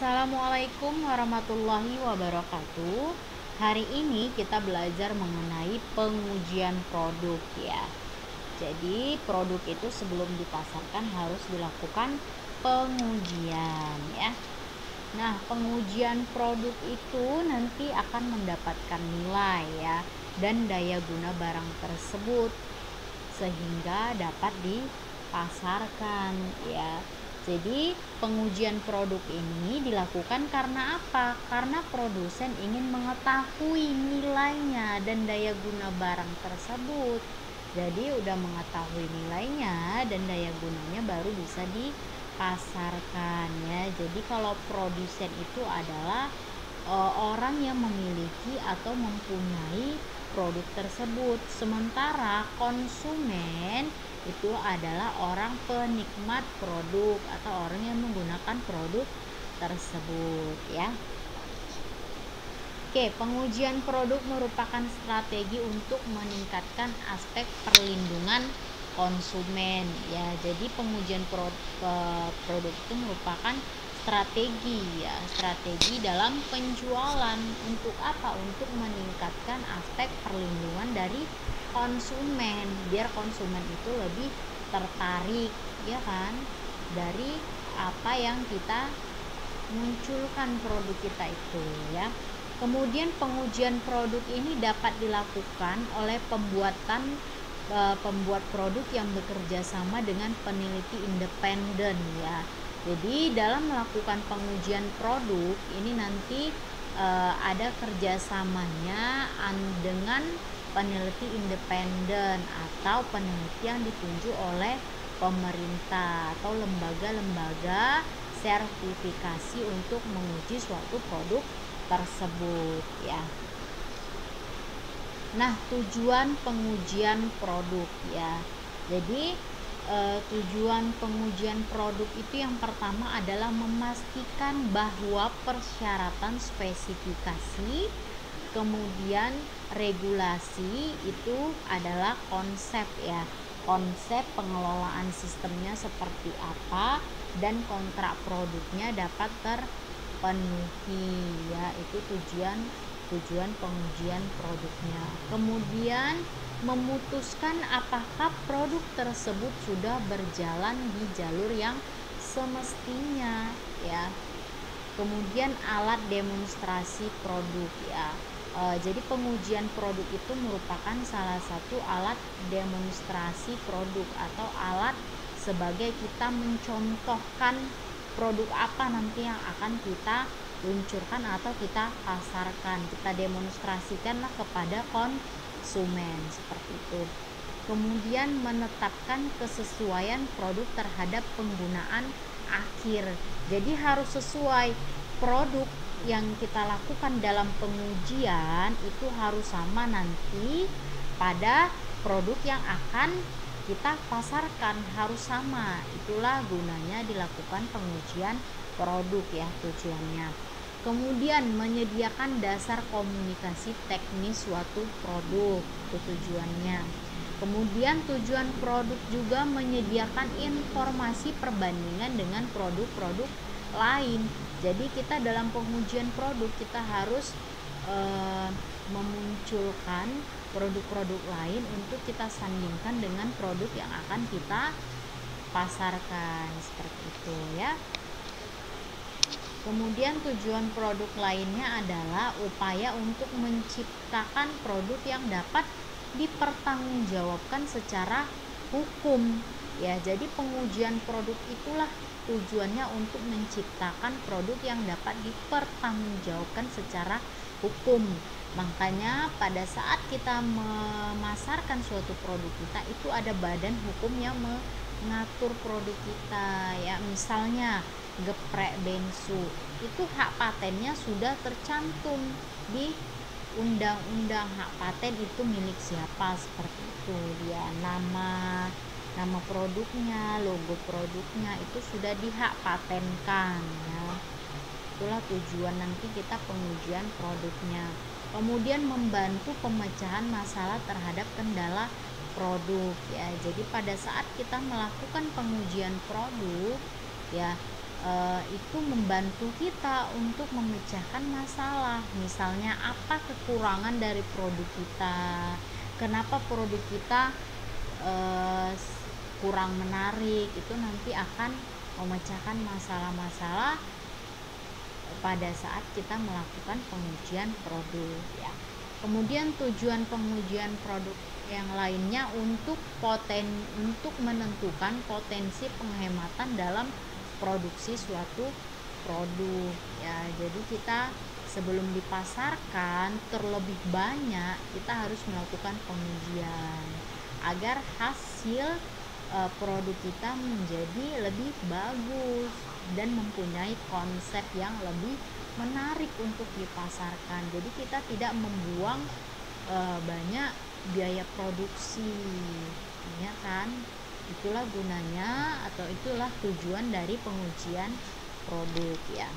Assalamualaikum warahmatullahi wabarakatuh. Hari ini kita belajar mengenai pengujian produk ya. Jadi produk itu sebelum dipasarkan harus dilakukan pengujian ya. Nah, pengujian produk itu nanti akan mendapatkan nilai ya dan daya guna barang tersebut sehingga dapat dipasarkan ya. Jadi pengujian produk ini dilakukan karena apa? Karena produsen ingin mengetahui nilainya dan daya guna barang tersebut. Jadi udah mengetahui nilainya dan daya gunanya baru bisa dipasarkan ya. Jadi kalau produsen itu adalah orang yang memiliki atau mempunyai produk tersebut, sementara konsumen itu adalah orang penikmat produk atau orang yang menggunakan produk tersebut ya. Oke, pengujian produk merupakan strategi untuk meningkatkan aspek perlindungan konsumen ya. Jadi pengujian produk itu merupakan strategi dalam penjualan. Untuk apa? Untuk meningkatkan aspek perlindungan dari konsumen, biar konsumen itu lebih tertarik ya kan dari apa yang kita munculkan produk kita itu ya. Kemudian pengujian produk ini dapat dilakukan oleh pembuat produk yang bekerja sama dengan peneliti independen ya. Jadi dalam melakukan pengujian produk ini nanti ada kerjasamanya dengan peneliti independen atau peneliti yang ditunjuk oleh pemerintah atau lembaga-lembaga sertifikasi untuk menguji suatu produk tersebut ya. Nah, tujuan pengujian produk ya. Jadi tujuan pengujian produk itu yang pertama adalah memastikan bahwa persyaratan spesifikasi, kemudian regulasi itu adalah konsep ya. Konsep pengelolaan sistemnya seperti apa dan kontrak produknya dapat terpenuhi ya. Itu tujuan pengujian produknya. Kemudian memutuskan apakah produk tersebut sudah berjalan di jalur yang semestinya ya. Kemudian alat demonstrasi produk ya. Jadi pengujian produk itu merupakan salah satu alat demonstrasi produk atau alat sebagai kita mencontohkan produk apa nanti yang akan kita luncurkan atau kita pasarkan, kita demonstrasikanlah kepada konsumen seperti itu. Kemudian menetapkan kesesuaian produk terhadap penggunaan akhir. Jadi harus sesuai produk yang kita lakukan dalam pengujian itu harus sama nanti pada produk yang akan kita pasarkan, harus sama. Itulah gunanya dilakukan pengujian produk ya, tujuannya. Kemudian menyediakan dasar komunikasi teknis suatu produk, itu tujuannya. Kemudian tujuan produk juga menyediakan informasi perbandingan dengan produk-produk lain. Jadi kita dalam pengujian produk kita harus memunculkan produk-produk lain untuk kita sandingkan dengan produk yang akan kita pasarkan seperti itu ya. Kemudian tujuan produk lainnya adalah upaya untuk menciptakan produk yang dapat dipertanggungjawabkan secara hukum ya. Jadi pengujian produk itulah tujuannya untuk menciptakan produk yang dapat dipertanggungjawabkan secara hukum. Makanya pada saat kita memasarkan suatu produk kita itu ada badan hukum yang mengatur produk kita ya. Misalnya geprek bensu itu hak patennya sudah tercantum di undang-undang. Hak paten itu milik siapa, seperti itu dia, nama produknya, logo produknya itu sudah dihak patenkan ya. Itulah tujuan nanti kita pengujian produknya. Kemudian membantu pemecahan masalah terhadap kendala produk ya. Jadi pada saat kita melakukan pengujian produk ya, itu membantu kita untuk memecahkan masalah. Misalnya apa kekurangan dari produk kita, kenapa produk kita eh, kurang menarik, itu nanti akan memecahkan masalah-masalah pada saat kita melakukan pengujian produk ya. Kemudian tujuan pengujian produk yang lainnya untuk menentukan potensi penghematan dalam produksi suatu produk ya. Jadi kita sebelum dipasarkan terlebih banyak, kita harus melakukan pengujian agar hasil produk kita menjadi lebih bagus dan mempunyai konsep yang lebih menarik untuk dipasarkan. Jadi kita tidak membuang banyak biaya produksi, ya kan? Itulah gunanya atau itulah tujuan dari pengujian produk ya.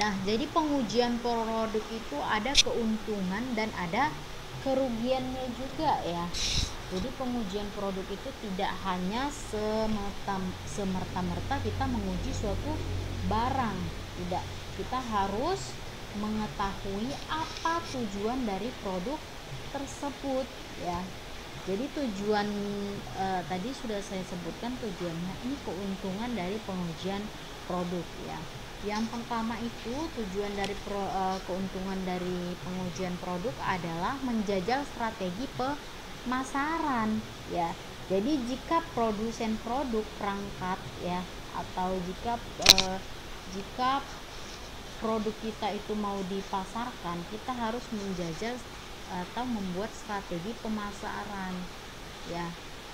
Nah, jadi pengujian produk itu ada keuntungan dan ada kerugiannya juga ya. Jadi pengujian produk itu tidak hanya semerta-merta kita menguji suatu barang, tidak. Kita harus mengetahui apa tujuan dari produk tersebut ya. Jadi tujuan tadi sudah saya sebutkan tujuannya, ini keuntungan dari pengujian produk ya. Yang pertama itu tujuan dari keuntungan dari pengujian produk adalah menjajal strategi pemasaran ya. Jadi jika produsen produk perangkat ya, atau jika produk kita itu mau dipasarkan, kita harus menjajal atau membuat strategi pemasaran ya.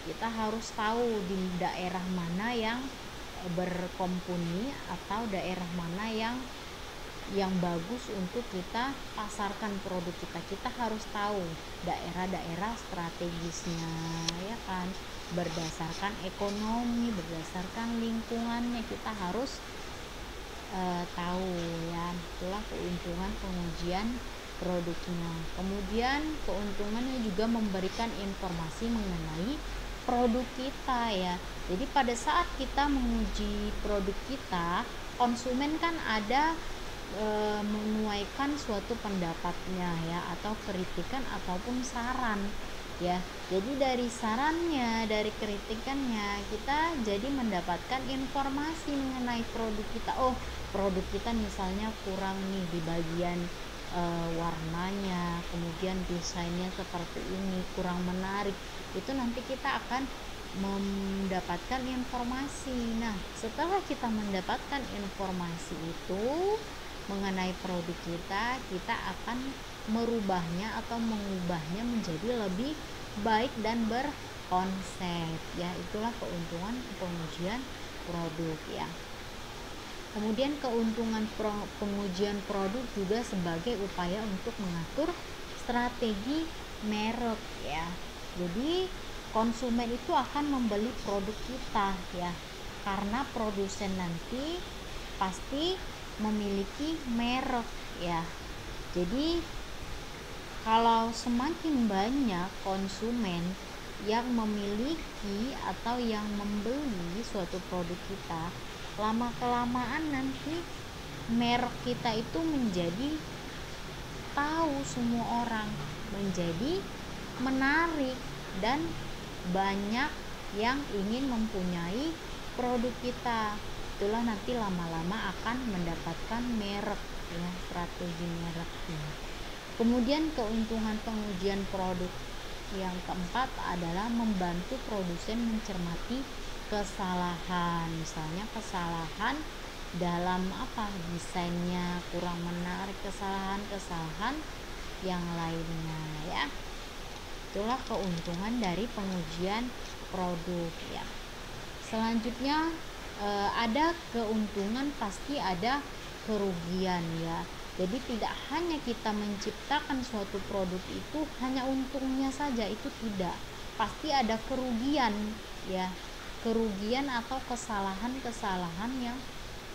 Kita harus tahu di daerah mana yang berkompuni atau daerah mana yang bagus untuk kita pasarkan produk kita. Kita harus tahu daerah-daerah strategisnya ya kan, berdasarkan ekonomi, berdasarkan lingkungannya, kita harus tahu ya. Itulah keuntungan pengujian produknya. Kemudian keuntungannya juga memberikan informasi mengenai produk kita ya. Jadi pada saat kita menguji produk kita, konsumen kan ada menuaikan suatu pendapatnya ya, atau kritikan ataupun saran ya. Jadi dari sarannya, dari kritikannya, kita jadi mendapatkan informasi mengenai produk kita. Oh, produk kita misalnya kurang nih di bagian warnanya, kemudian desainnya seperti ini, kurang menarik. Itu nanti kita akan mendapatkan informasi. Nah, setelah kita mendapatkan informasi itu mengenai produk kita, kita akan merubahnya atau mengubahnya menjadi lebih baik dan berkonsep ya. Itulah keuntungan pengujian produk ya. Kemudian keuntungan pengujian produk juga sebagai upaya untuk mengatur strategi merek ya. Jadi konsumen itu akan membeli produk kita ya, karena produsen nanti pasti memiliki merek ya. Jadi kalau semakin banyak konsumen yang memiliki atau yang membeli suatu produk kita, lama kelamaan nanti merek kita itu menjadi tahu semua orang, menjadi menarik, dan banyak yang ingin mempunyai produk kita. Itulah nanti lama-lama akan mendapatkan merek ya, strategi mereknya. Kemudian keuntungan pengujian produk yang keempat adalah membantu produsen mencermati kesalahan. Misalnya kesalahan dalam desainnya kurang menarik, kesalahan yang lainnya ya. Itulah keuntungan dari pengujian produk ya. Selanjutnya ada keuntungan, pasti ada kerugian ya. Jadi tidak hanya kita menciptakan suatu produk itu hanya untungnya saja, itu tidak. Pasti ada kerugian ya. Kerugian atau kesalahan-kesalahan yang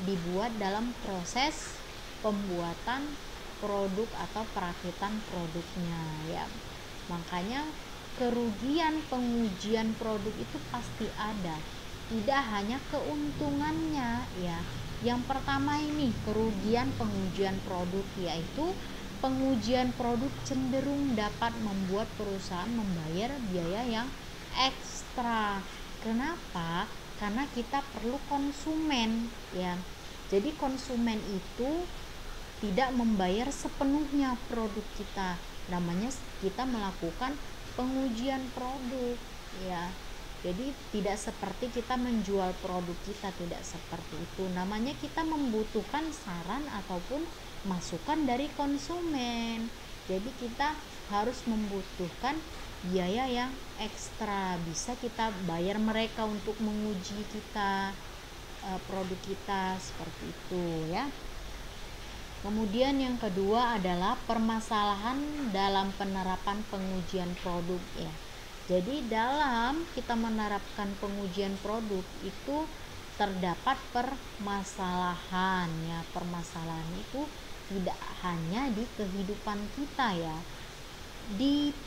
dibuat dalam proses pembuatan produk atau perakitan produknya ya. Makanya kerugian pengujian produk itu pasti ada. tidak hanya keuntungannya ya. Yang pertama ini kerugian pengujian produk, yaitu pengujian produk cenderung dapat membuat perusahaan membayar biaya yang ekstra. Kenapa? Karena kita perlu konsumen ya. Jadi konsumen itu tidak membayar sepenuhnya produk kita. Namanya kita melakukan pengujian produk ya. Jadi tidak seperti kita menjual produk kita, tidak seperti itu. Namanya kita membutuhkan saran ataupun masukan dari konsumen. Jadi kita harus membutuhkan biaya yang ekstra. Bisa kita bayar mereka untuk menguji kita, produk kita, seperti itu ya. Kemudian yang kedua adalah permasalahan dalam penerapan pengujian produk ya. Jadi dalam kita menerapkan pengujian produk itu terdapat permasalahan ya. Permasalahan itu tidak hanya di kehidupan kita ya.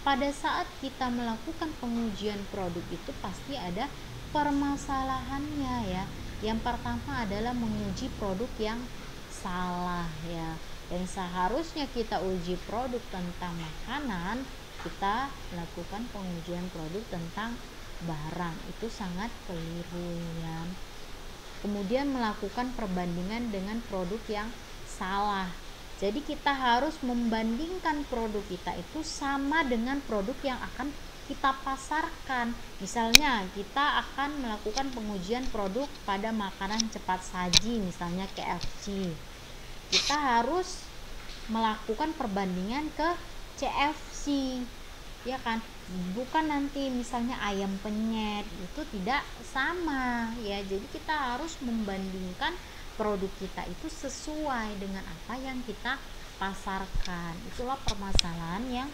Pada saat kita melakukan pengujian produk itu pasti ada permasalahannya ya. Yang pertama adalah menguji produk yang salah ya. Dan seharusnya kita uji produk tentang makanan, kita melakukan pengujian produk tentang barang, itu sangat keliru ya. Kemudian melakukan perbandingan dengan produk yang salah. Jadi kita harus membandingkan produk kita itu sama dengan produk yang akan kita pasarkan. Misalnya kita akan melakukan pengujian produk pada makanan cepat saji, misalnya KFC. Kita harus melakukan perbandingan ke CFC ya kan, bukan nanti misalnya ayam penyet, itu tidak sama ya. Jadi kita harus membandingkan produk kita itu sesuai dengan apa yang kita pasarkan. Itulah permasalahan yang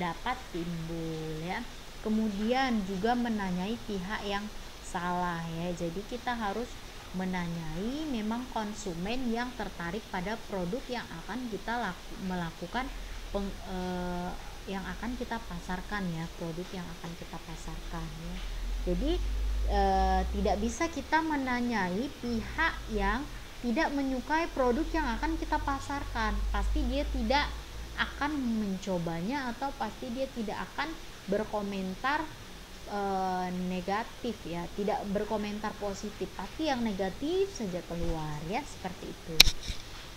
dapat timbul ya. Kemudian juga menanyai pihak yang salah ya. Jadi kita harus menanyai memang konsumen yang tertarik pada produk yang akan kita melakukan yang akan kita pasarkan ya, produk yang akan kita pasarkan ya. Jadi tidak bisa kita menanyai pihak yang tidak menyukai produk yang akan kita pasarkan. Pasti dia tidak akan mencobanya atau pasti dia tidak akan berkomentar negatif ya, tidak berkomentar positif, pasti yang negatif saja keluar ya, seperti itu.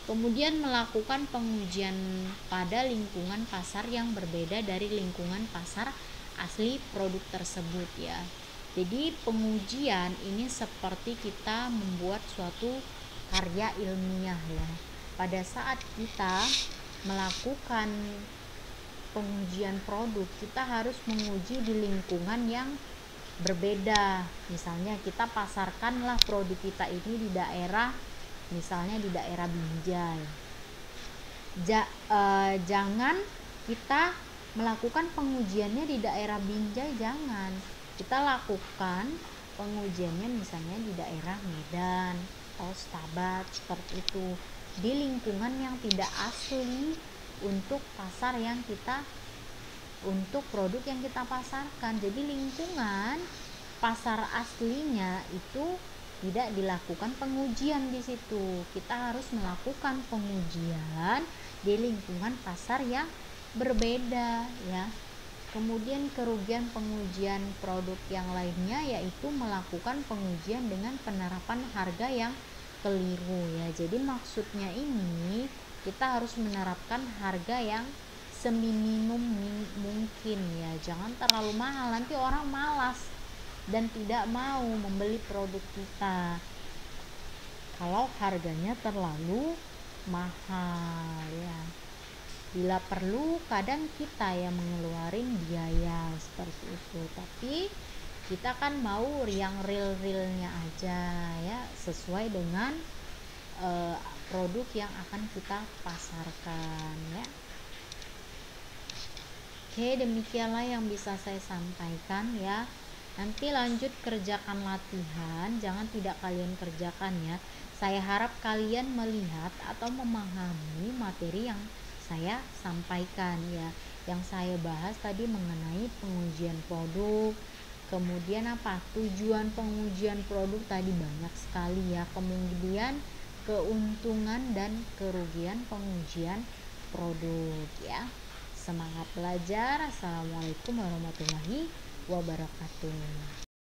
Kemudian melakukan pengujian pada lingkungan pasar yang berbeda dari lingkungan pasar asli produk tersebut ya. Jadi pengujian ini seperti kita membuat suatu karya ilmiah ya. Pada saat kita melakukan pengujian produk, kita harus menguji di lingkungan yang berbeda. Misalnya kita pasarkanlah produk kita ini di daerah, misalnya di daerah Binjai. Jangan kita melakukan pengujiannya di daerah Binjai, jangan. Kita lakukan pengujiannya misalnya di daerah Medan atau Stabat, seperti itu, di lingkungan yang tidak asli untuk pasar yang kita, untuk produk yang kita pasarkan. Jadi lingkungan pasar aslinya itu tidak dilakukan pengujian di situ. Kita harus melakukan pengujian di lingkungan pasar yang berbeda ya. Kemudian kerugian pengujian produk yang lainnya yaitu melakukan pengujian dengan penerapan harga yang keliru ya. Jadi maksudnya ini kita harus menerapkan harga yang seminimum mungkin ya. Jangan terlalu mahal, nanti orang malas dan tidak mau membeli produk kita kalau harganya terlalu mahal ya. Bila perlu kadang kita yang mengeluarin biaya seperti itu, tapi kita kan mau yang real-realnya aja ya, sesuai dengan produk yang akan kita pasarkan ya. Oke, demikianlah yang bisa saya sampaikan ya. Nanti lanjut kerjakan latihan, jangan tidak kalian kerjakan ya. Saya harap kalian melihat atau memahami materi yang saya sampaikan ya. Yang saya bahas tadi mengenai pengujian produk, Kemudian apa? Tujuan pengujian produk tadi banyak sekali ya. Kemudian keuntungan dan kerugian pengujian produk ya. Semangat belajar. Assalamualaikum warahmatullahi wabarakatuh.